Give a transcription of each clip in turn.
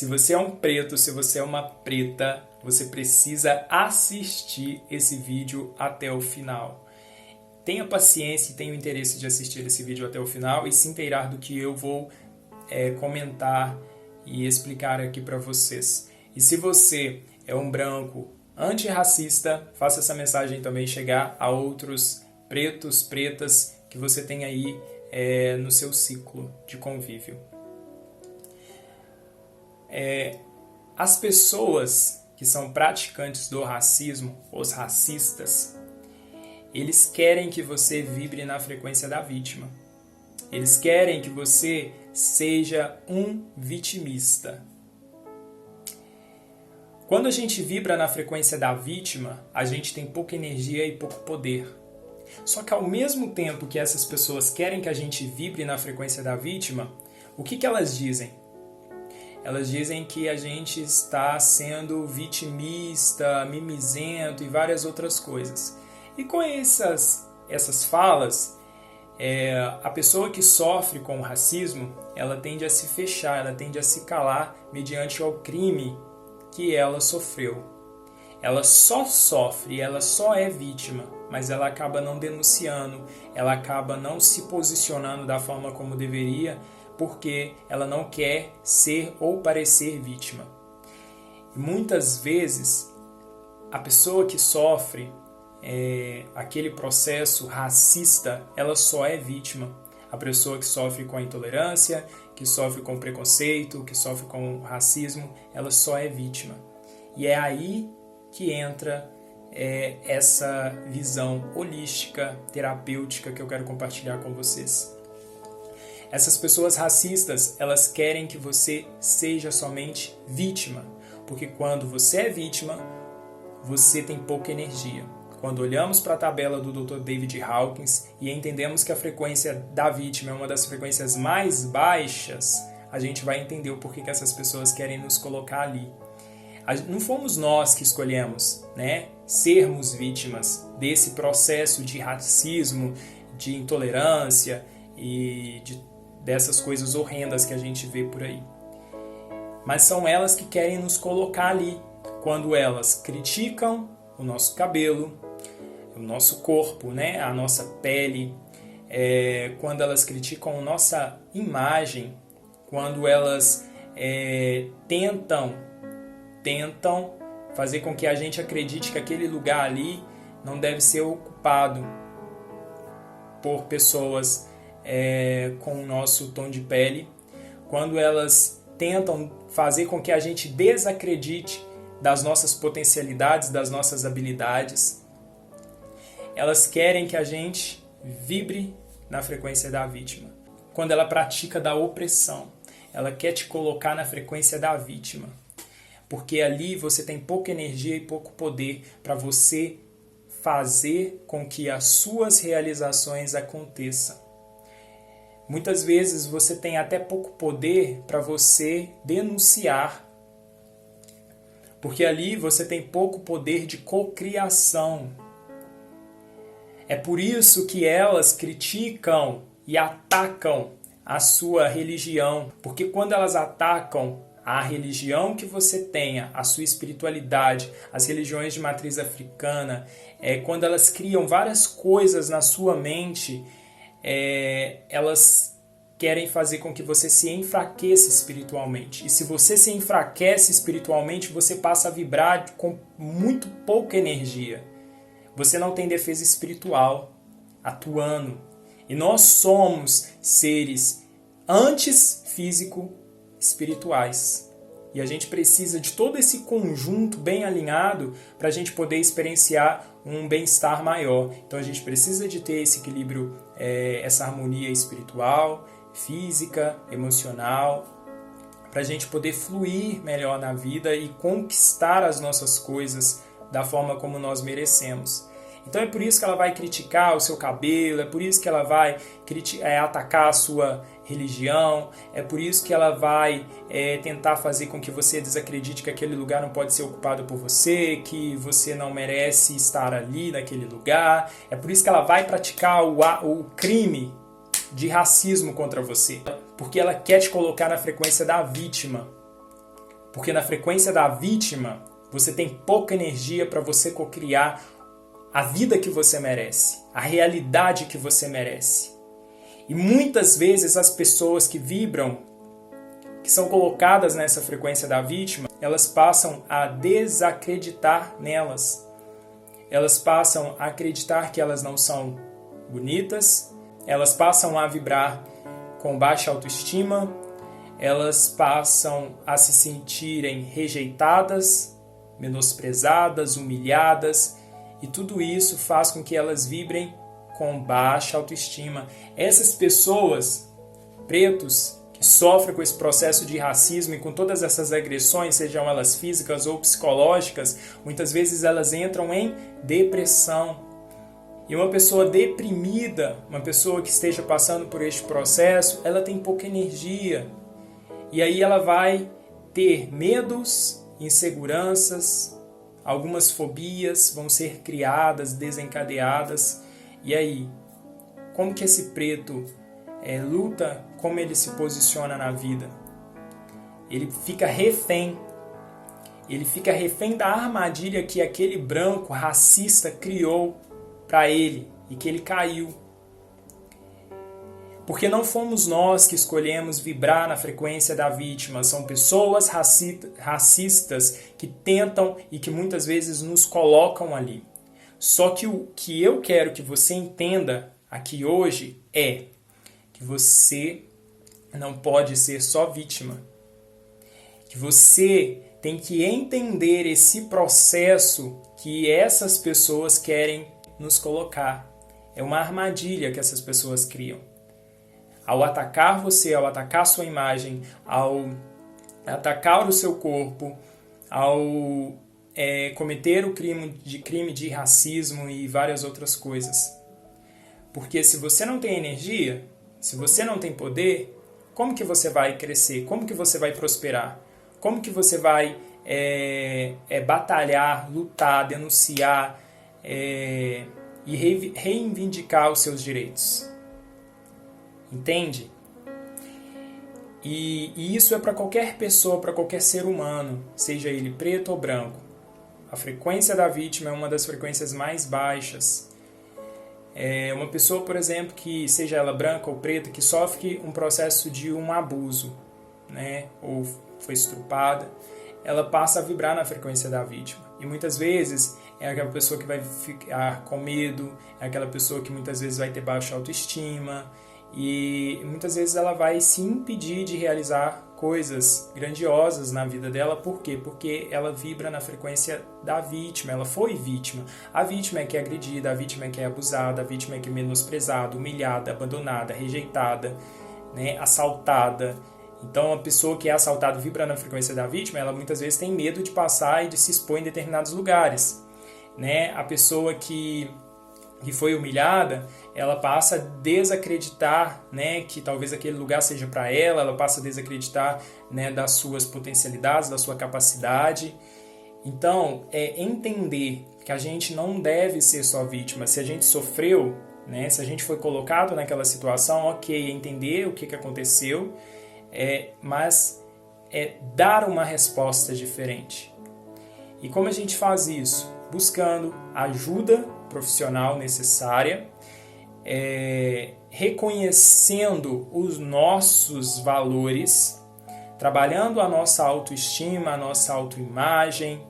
Se você é um preto, se você é uma preta, você precisa assistir esse vídeo até o final. Tenha paciência e tenha o interesse de assistir esse vídeo até o final e se inteirar do que eu vou comentar e explicar aqui para vocês. E se você é um branco antirracista, faça essa mensagem também chegar a outros pretos, pretas que você tem aí no seu ciclo de convívio. As pessoas que são praticantes do racismo, os racistas, eles querem que você vibre na frequência da vítima. Eles querem que você seja um vitimista. Quando a gente vibra na frequência da vítima, a gente tem pouca energia e pouco poder. Só que ao mesmo tempo que essas pessoas querem que a gente vibre na frequência da vítima, o que elas dizem? Elas dizem que a gente está sendo vitimista, mimizento e várias outras coisas. E com essas falas, a pessoa que sofre com o racismo, ela tende a se fechar, ela tende a se calar mediante ao crime que ela sofreu. Ela só sofre, ela só é vítima, mas ela acaba não denunciando, ela acaba não se posicionando da forma como deveria, porque ela não quer ser ou parecer vítima. E muitas vezes, a pessoa que sofre aquele processo racista, ela só é vítima. A pessoa que sofre com a intolerância, que sofre com o preconceito, que sofre com o racismo, ela só é vítima. E é aí que entra essa visão holística, terapêutica que eu quero compartilhar com vocês. Essas pessoas racistas, elas querem que você seja somente vítima, porque quando você é vítima, você tem pouca energia. Quando olhamos para a tabela do Dr. David Hawkins e entendemos que a frequência da vítima é uma das frequências mais baixas, a gente vai entender o porquê que essas pessoas querem nos colocar ali. Não fomos nós que escolhemos, sermos vítimas desse processo de racismo, de intolerância e dessas coisas horrendas que a gente vê por aí. Mas são elas que querem nos colocar ali, quando elas criticam o nosso cabelo, o nosso corpo, a nossa pele, quando elas criticam a nossa imagem, quando elas tentam fazer com que a gente acredite que aquele lugar ali não deve ser ocupado por pessoas com o nosso tom de pele, quando elas tentam fazer com que a gente desacredite das nossas potencialidades, das nossas habilidades, elas querem que a gente vibre na frequência da vítima. Quando ela pratica da opressão, ela quer te colocar na frequência da vítima, porque ali você tem pouca energia e pouco poder para você fazer com que as suas realizações aconteçam. Muitas vezes você tem até pouco poder para você denunciar, porque ali você tem pouco poder de cocriação. É por isso que elas criticam e atacam a sua religião, porque quando elas atacam a religião que você tenha, a sua espiritualidade, as religiões de matriz africana, quando elas criam várias coisas na sua mente, elas querem fazer com que você se enfraqueça espiritualmente. E se você se enfraquece espiritualmente, você passa a vibrar com muito pouca energia. Você não tem defesa espiritual atuando. E nós somos seres antes físico-espirituais. E a gente precisa de todo esse conjunto bem alinhado para a gente poder experienciar um bem-estar maior. Então a gente precisa de ter esse equilíbrio, essa harmonia espiritual, física, emocional, para a gente poder fluir melhor na vida e conquistar as nossas coisas da forma como nós merecemos. Então é por isso que ela vai criticar o seu cabelo, é por isso que ela vai atacar a sua religião, é por isso que ela vai tentar fazer com que você desacredite que aquele lugar não pode ser ocupado por você, que você não merece estar ali naquele lugar. É por isso que ela vai praticar o crime de racismo contra você, porque ela quer te colocar na frequência da vítima. Porque na frequência da vítima, você tem pouca energia para você cocriar a vida que você merece, a realidade que você merece. E muitas vezes as pessoas que vibram, que são colocadas nessa frequência da vítima, elas passam a desacreditar nelas. Elas passam a acreditar que elas não são bonitas, elas passam a vibrar com baixa autoestima, elas passam a se sentirem rejeitadas, menosprezadas, humilhadas, e tudo isso faz com que elas vibrem com baixa autoestima. Essas pessoas, pretos, que sofrem com esse processo de racismo e com todas essas agressões, sejam elas físicas ou psicológicas, muitas vezes elas entram em depressão. E uma pessoa deprimida, uma pessoa que esteja passando por este processo, ela tem pouca energia. E aí ela vai ter medos, inseguranças, algumas fobias vão ser criadas, desencadeadas. E aí, como que esse preto luta, como ele se posiciona na vida? Ele fica refém. Ele fica refém da armadilha que aquele branco racista criou para ele e que ele caiu. Porque não fomos nós que escolhemos vibrar na frequência da vítima, são pessoas racistas que tentam e que muitas vezes nos colocam ali. Só que o que eu quero que você entenda aqui hoje é que você não pode ser só vítima. Que você tem que entender esse processo que essas pessoas querem nos colocar. É uma armadilha que essas pessoas criam. Ao atacar você, ao atacar sua imagem, ao atacar o seu corpo, ao cometer o crime de racismo e várias outras coisas. Porque se você não tem energia, se você não tem poder, como que você vai crescer? Como que você vai prosperar? Como que você vai batalhar, lutar, denunciar e reivindicar os seus direitos? Entende? E isso é para qualquer pessoa, para qualquer ser humano, seja ele preto ou branco. A frequência da vítima é uma das frequências mais baixas. Uma pessoa, por exemplo, que seja ela branca ou preta, que sofre um processo de um abuso, né, ou foi estrupada, ela passa a vibrar na frequência da vítima. E muitas vezes é aquela pessoa que vai ficar com medo, é aquela pessoa que muitas vezes vai ter baixa autoestima, e muitas vezes ela vai se impedir de realizar coisas grandiosas na vida dela. Por quê? Porque ela vibra na frequência da vítima, ela foi vítima. A vítima é que é agredida, a vítima é que é abusada, a vítima é que é menosprezada, humilhada, abandonada, rejeitada, né, assaltada. Então a pessoa que é assaltada vibra na frequência da vítima, ela muitas vezes tem medo de passar e de se expor em determinados lugares, né? A pessoa que foi humilhada, ela passa a desacreditar, né, que talvez aquele lugar seja para ela, ela passa a desacreditar, né, das suas potencialidades, da sua capacidade. Então, entender que a gente não deve ser só vítima. Se a gente sofreu, né, se a gente foi colocado naquela situação, ok, entender o que aconteceu, mas dar uma resposta diferente. E como a gente faz isso? Buscando ajuda profissional necessária, reconhecendo os nossos valores, trabalhando a nossa autoestima, a nossa autoimagem,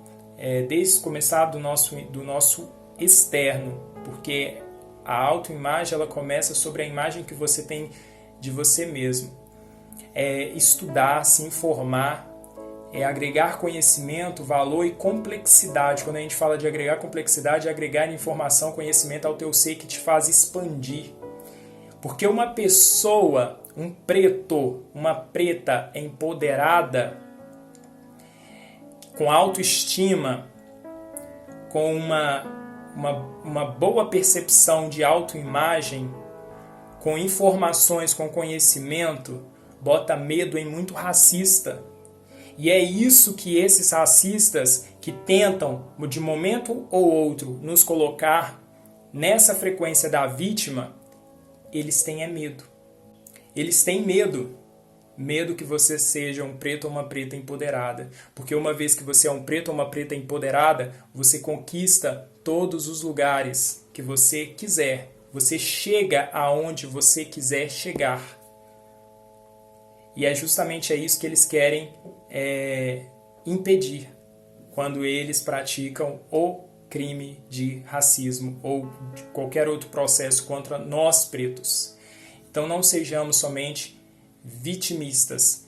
desde começar do nosso externo, porque a autoimagem ela começa sobre a imagem que você tem de você mesmo. Estudar, se informar, agregar conhecimento, valor e complexidade. Quando a gente fala de agregar complexidade, é agregar informação, conhecimento ao teu ser que te faz expandir. Porque uma pessoa, um preto, uma preta empoderada, com autoestima, com uma boa percepção de autoimagem, com informações, com conhecimento, bota medo em muito racista. E é isso que esses racistas que tentam, de momento ou outro, nos colocar nessa frequência da vítima, eles têm medo. Eles têm medo. medo que você seja um preto ou uma preta empoderada. Porque uma vez que você é um preto ou uma preta empoderada, você conquista todos os lugares que você quiser. Você chega aonde você quiser chegar. E é justamente isso que eles querem impedir quando eles praticam o crime de racismo ou de qualquer outro processo contra nós pretos. Então não sejamos somente vitimistas,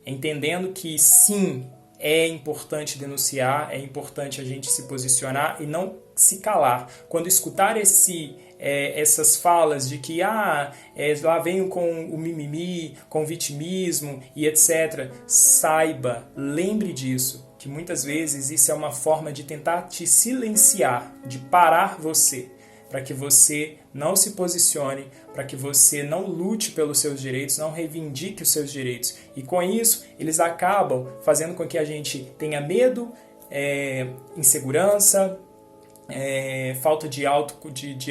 entendendo que sim, é importante denunciar, é importante a gente se posicionar e não se calar. Quando escutar essas falas de que lá venho com o mimimi, com o vitimismo e etc., saiba, lembre disso, que muitas vezes isso é uma forma de tentar te silenciar, de parar você, para que você não se posicione, para que você não lute pelos seus direitos, não reivindique os seus direitos. E com isso, eles acabam fazendo com que a gente tenha medo, insegurança, falta de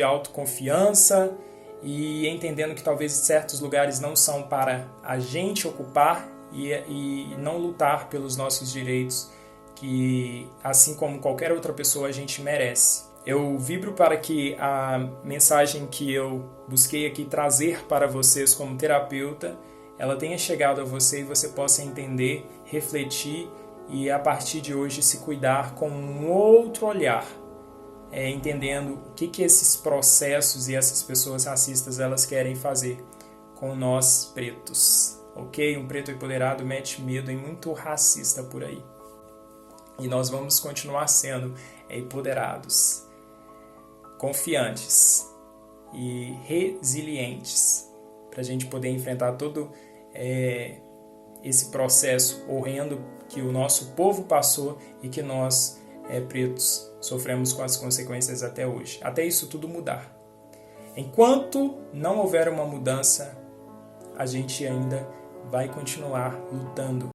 autoconfiança e entendendo que talvez certos lugares não são para a gente ocupar e não lutar pelos nossos direitos, que assim como qualquer outra pessoa a gente merece. Eu vibro para que a mensagem que eu busquei aqui trazer para vocês como terapeuta, ela tenha chegado a você e você possa entender, refletir e a partir de hoje se cuidar com um outro olhar, entendendo o que esses processos e essas pessoas racistas elas querem fazer com nós pretos. Ok? Um preto empoderado mete medo em muito racista por aí. E nós vamos continuar sendo empoderados, confiantes e resilientes para a gente poder enfrentar todo esse processo horrendo que o nosso povo passou e que nós, pretos, sofremos com as consequências até hoje. Até isso tudo mudar. Enquanto não houver uma mudança, a gente ainda vai continuar lutando.